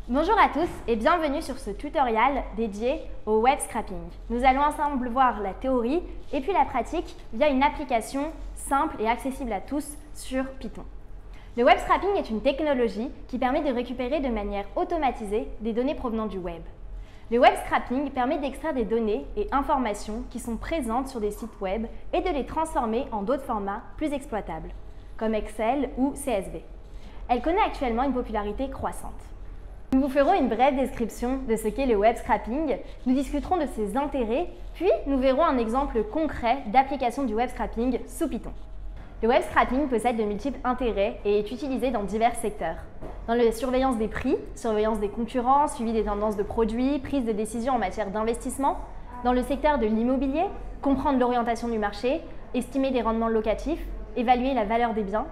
Bonjour à tous et bienvenue sur ce tutoriel dédié au web scrapping. Nous allons ensemble voir la théorie et puis la pratique via une application simple et accessible à tous sur Python. Le web scrapping est une technologie qui permet de récupérer de manière automatisée des données provenant du web. Le web scrapping permet d'extraire des données et informations qui sont présentes sur des sites web et de les transformer en d'autres formats plus exploitables, comme Excel ou CSV. Elle connaît actuellement une popularité croissante. Nous vous ferons une brève description de ce qu'est le web scrapping, nous discuterons de ses intérêts, puis nous verrons un exemple concret d'application du web scrapping sous Python. Le web scrapping possède de multiples intérêts et est utilisé dans divers secteurs. Dans la surveillance des prix, surveillance des concurrents, suivi des tendances de produits, prise de décision en matière d'investissement. Dans le secteur de l'immobilier, comprendre l'orientation du marché, estimer des rendements locatifs, évaluer la valeur des biens.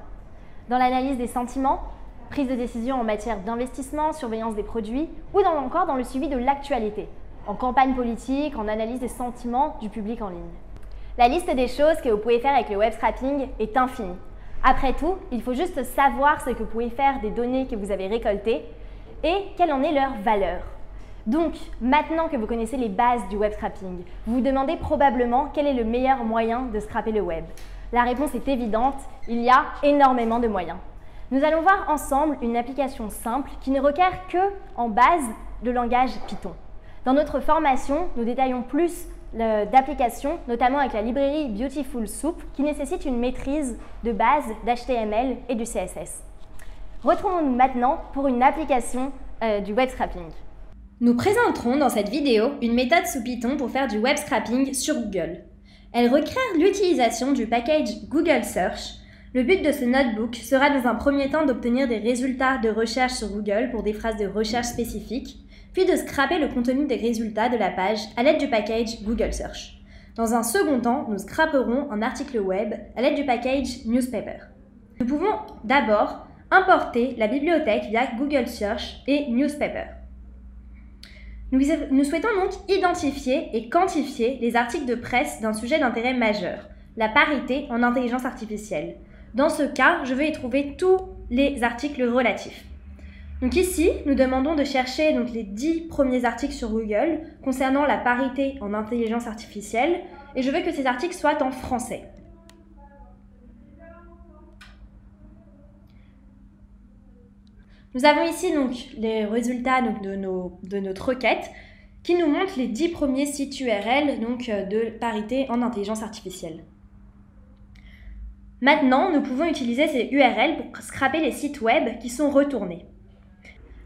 Dans l'analyse des sentiments, prise de décision en matière d'investissement, surveillance des produits, ou encore dans le suivi de l'actualité, en campagne politique, en analyse des sentiments du public en ligne. La liste des choses que vous pouvez faire avec le web scrapping est infinie. Après tout, il faut juste savoir ce que vous pouvez faire des données que vous avez récoltées et quelle en est leur valeur. Donc, maintenant que vous connaissez les bases du web scrapping, vous vous demandez probablement quel est le meilleur moyen de scraper le web. La réponse est évidente, il y a énormément de moyens. Nous allons voir ensemble une application simple qui ne requiert que en base le langage Python. Dans notre formation, nous détaillons plus d'applications, notamment avec la librairie Beautiful Soup, qui nécessite une maîtrise de base d'HTML et du CSS. Retrouvons-nous maintenant pour une application du web scrapping. Nous présenterons dans cette vidéo une méthode sous Python pour faire du web scrapping sur Google. Elle requiert l'utilisation du package Google Search. Le but de ce notebook sera dans un premier temps d'obtenir des résultats de recherche sur Google pour des phrases de recherche spécifiques, puis de scraper le contenu des résultats de la page à l'aide du package Google Search. Dans un second temps, nous scraperons un article web à l'aide du package Newspaper. Nous pouvons d'abord importer la bibliothèque via Google Search et Newspaper. Nous souhaitons donc identifier et quantifier les articles de presse d'un sujet d'intérêt majeur, la parité en intelligence artificielle. Dans ce cas, je vais y trouver tous les articles relatifs. Donc ici, nous demandons de chercher les 10 premiers articles sur Google concernant la parité en intelligence artificielle et je veux que ces articles soient en français. Nous avons ici les résultats de notre requête qui nous montrent les 10 premiers sites URL de parité en intelligence artificielle. Maintenant, nous pouvons utiliser ces URL pour scraper les sites web qui sont retournés.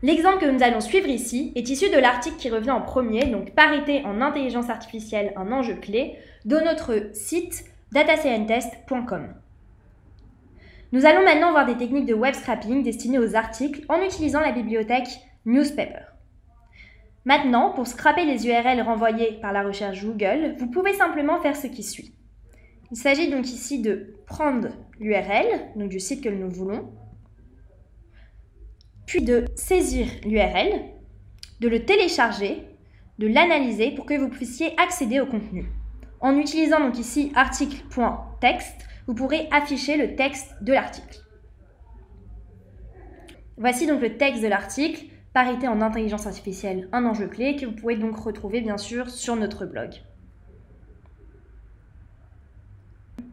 L'exemple que nous allons suivre ici est issu de l'article qui revient en premier, donc parité en intelligence artificielle, un enjeu clé, de notre site datascientist.com. Nous allons maintenant voir des techniques de web scrapping destinées aux articles en utilisant la bibliothèque Newspaper. Maintenant, pour scraper les URL renvoyées par la recherche Google, vous pouvez simplement faire ce qui suit. Il s'agit donc ici de prendre l'URL, du site que nous voulons, puis de saisir l'URL, de le télécharger, de l'analyser pour que vous puissiez accéder au contenu. En utilisant donc ici article.text, vous pourrez afficher le texte de l'article. Voici donc le texte de l'article, parité en intelligence artificielle, un enjeu clé, que vous pouvez donc retrouver bien sûr sur notre blog.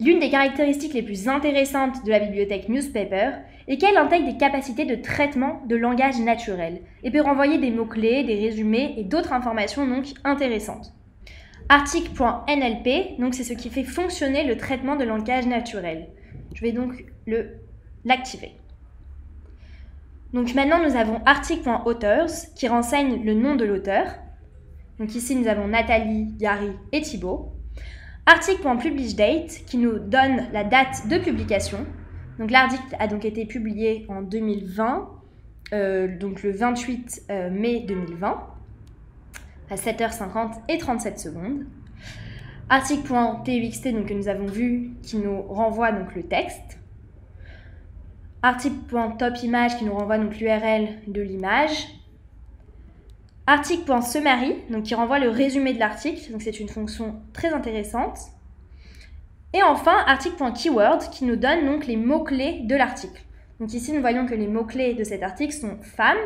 L'une des caractéristiques les plus intéressantes de la bibliothèque Newspaper est qu'elle intègre des capacités de traitement de langage naturel et peut renvoyer des mots-clés, des résumés et d'autres informations intéressantes. Article.nlp, c'est ce qui fait fonctionner le traitement de langage naturel. Je vais donc l'activer. Donc maintenant nous avons article.authors qui renseigne le nom de l'auteur. Donc ici nous avons Nathalie, Gary et Thibaut. Article.publishdate qui nous donne la date de publication. Donc l'article a donc été publié en 2020, le 28 mai 2020, à 7h50 et 37 secondes. Article.tuxt que nous avons vu qui nous renvoie le texte. Article.topimage qui nous renvoie l'URL de l'image. Article.summary, qui renvoie le résumé de l'article, donc c'est une fonction très intéressante. Et enfin, article.keyword qui nous donne les mots-clés de l'article. Donc ici, nous voyons que les mots-clés de cet article sont femme,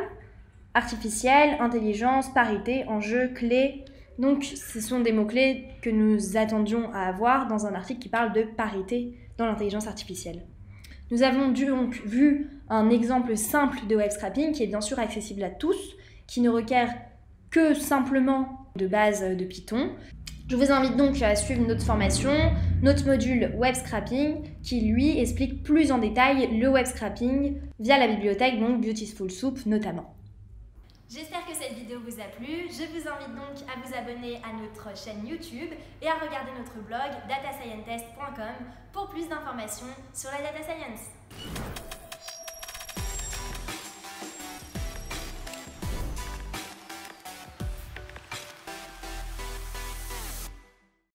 artificielle, intelligence, parité, enjeux, clés. Donc ce sont des mots-clés que nous attendions à avoir dans un article qui parle de parité dans l'intelligence artificielle. Nous avons donc vu un exemple simple de web scrapping qui est bien sûr accessible à tous, qui ne requiert que simplement de base de Python. Je vous invite donc à suivre notre formation, notre module web scrapping, qui lui explique plus en détail le web scrapping via la bibliothèque, donc Beautiful Soup notamment. J'espère que cette vidéo vous a plu. Je vous invite donc à vous abonner à notre chaîne YouTube et à regarder notre blog datascientist.com pour plus d'informations sur la data science.